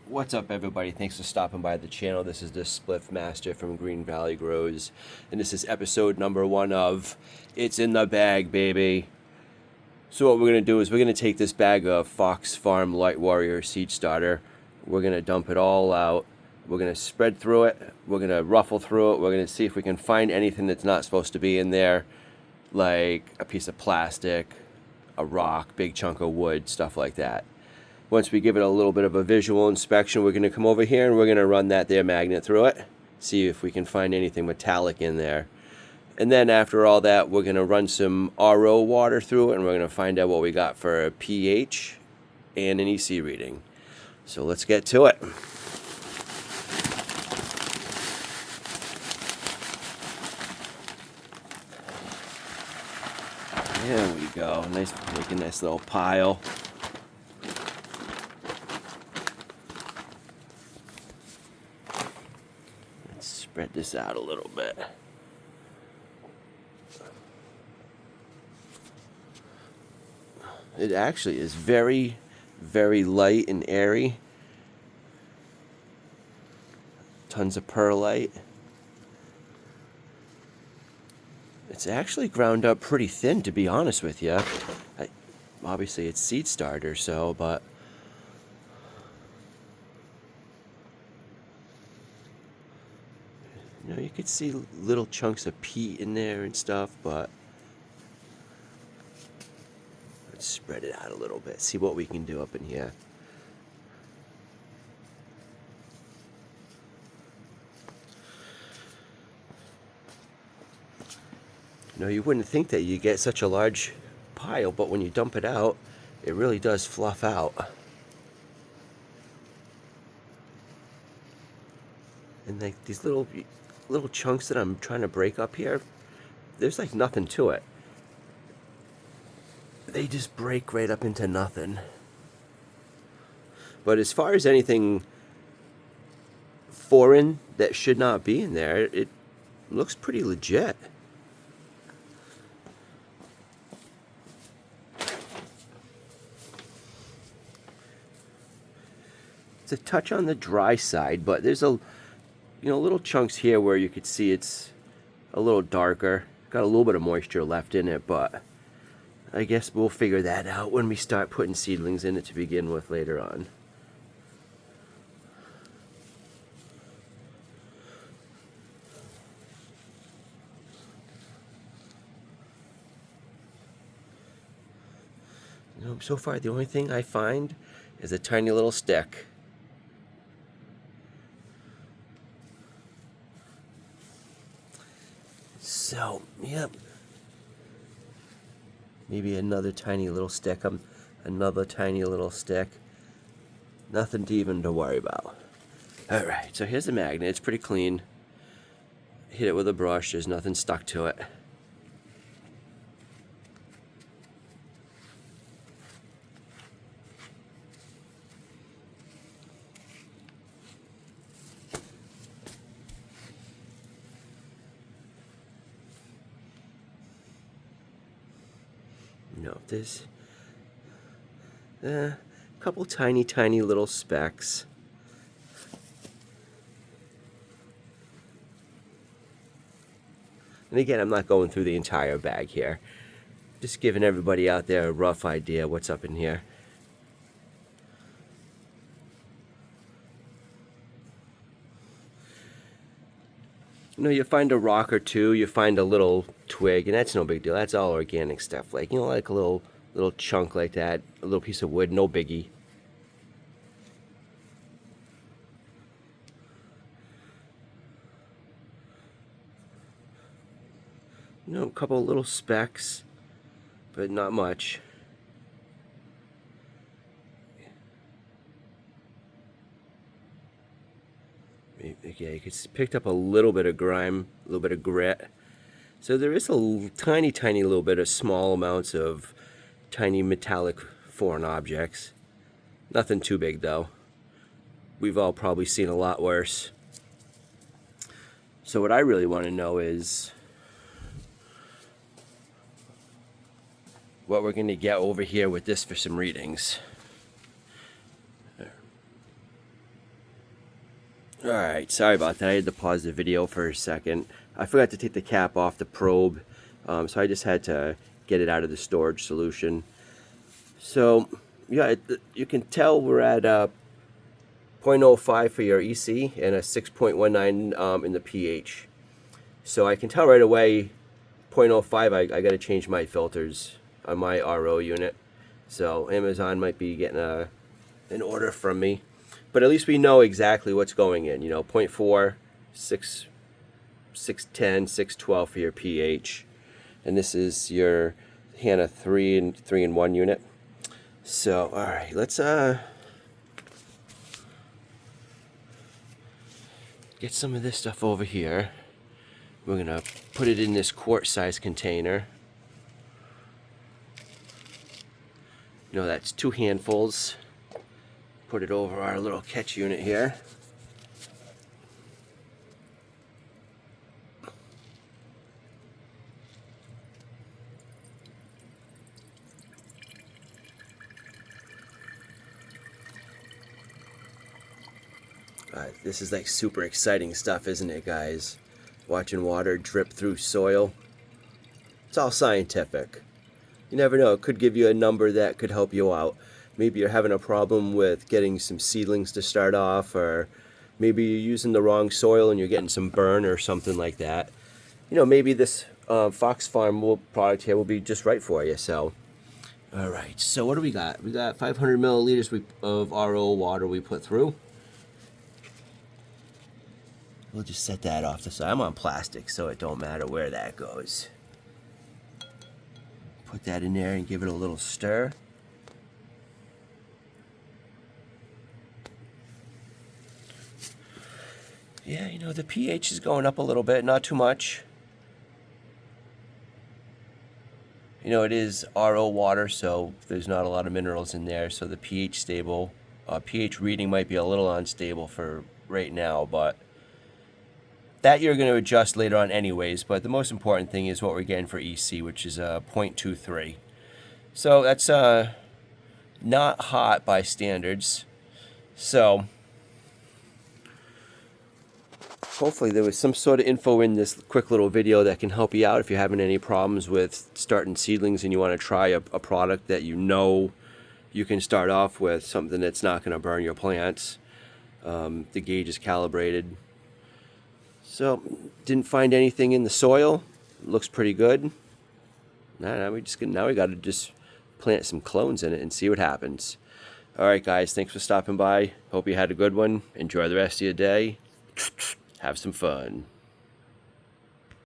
What's up, everybody? Thanks for stopping by the channel. This is the Spliff Master from Green Valley Grows, and this is episode number 1 of It's in the Bag, baby. So what we're going to do is we're going to take this bag of Fox Farm Light Warrior seed starter. We're going to dump it all out. We're going to spread through it. We're going to ruffle through it. We're going to see if we can find anything that's not supposed to be in there, like a piece of plastic, a rock, big chunk of wood, stuff like that. Once we give it a little bit of a visual inspection, we're going to come over here and we're going to run that there magnet through it, see if we can find anything metallic in there. And then after all that, we're going to run some RO water through it, and we're going to find out what we got for a pH and an EC reading. So let's get to it. There we go. Nice, making this little pile. Spread this out a little bit. It actually is very, very light and airy. Tons of perlite. It's actually ground up pretty thin, to be honest with you. Obviously it's seed starter, so, but you know, you could see little chunks of peat in there and stuff, but let's spread it out a little bit, see what we can do up in here. You know, you wouldn't think that you get such a large pile, but when you dump it out, it really does fluff out. And like these little chunks that I'm trying to break up here, there's like nothing to it. They just break right up into nothing. But as far as anything foreign that should not be in there, it looks pretty legit. It's a touch on the dry side, but there's little chunks here where you could see it's a little darker. Got a little bit of moisture left in it, but I guess we'll figure that out when we start putting seedlings in it to begin with later on. You know, so far the only thing I find is a tiny little stick. So, yep. Maybe another tiny little stick. Another tiny little stick. Nothing to even to worry about. Alright, so here's the magnet. It's pretty clean. Hit it with a brush. There's nothing stuck to it. No, there's a couple tiny little specks. And again, I'm not going through the entire bag here. Just giving everybody out there a rough idea what's up in here. You know, you find a rock or two, you find a little twig, and that's no big deal. That's all organic stuff. Like, you know, like a little chunk like that, a little piece of wood, no biggie. You know, a couple little specks, but not much. Yeah, you picked up a little bit of grime, a little bit of grit. So there is a tiny little bit of small amounts of tiny metallic foreign objects. Nothing too big though. We've all probably seen a lot worse. So what I really want to know is what we're going to get over here with this for some readings. Alright, sorry about that. I had to pause the video for a second. I forgot to take the cap off the probe, so I just had to get it out of the storage solution. So, yeah, you can tell we're at 0.05 for your EC and a 6.19 in the pH. So I can tell right away 0.05, I got to change my filters on my RO unit. So Amazon might be getting an order from me. But at least we know exactly what's going in. You know, 0.4, 6, 610, 612 for your pH. And this is your Hanna 3 and 1 unit. So, all right, let's get some of this stuff over here. We're gonna put it in this quart-size container. You know, that's 2 handfuls. Put it over our little catch unit here. This is like super exciting stuff, isn't it, guys? Watching water drip through soil. It's all scientific. You never know, it could give you a number that could help you out. Maybe you're having a problem with getting some seedlings to start off, or maybe you're using the wrong soil and you're getting some burn or something like that. You know, maybe this Fox Farm product here will be just right for you. So, all right, so what do we got? We got 500 milliliters of RO water we put through. We'll just set that off the side. I'm on plastic, so it don't matter where that goes. Put that in there and give it a little stir. Yeah, you know, the pH is going up a little bit, not too much. You know, it is RO water, so there's not a lot of minerals in there, so the pH stable. pH reading might be a little unstable for right now, but that you're going to adjust later on anyways. But the most important thing is what we're getting for EC, which is 0.23. So that's not hot by standards. So hopefully there was some sort of info in this quick little video that can help you out if you're having any problems with starting seedlings and you want to try a product that you know you can start off with, something that's not going to burn your plants. The gauge is calibrated. So, didn't find anything in the soil. Looks pretty good. Now we got to just plant some clones in it and see what happens. All right, guys, thanks for stopping by. Hope you had a good one. Enjoy the rest of your day. Have some fun.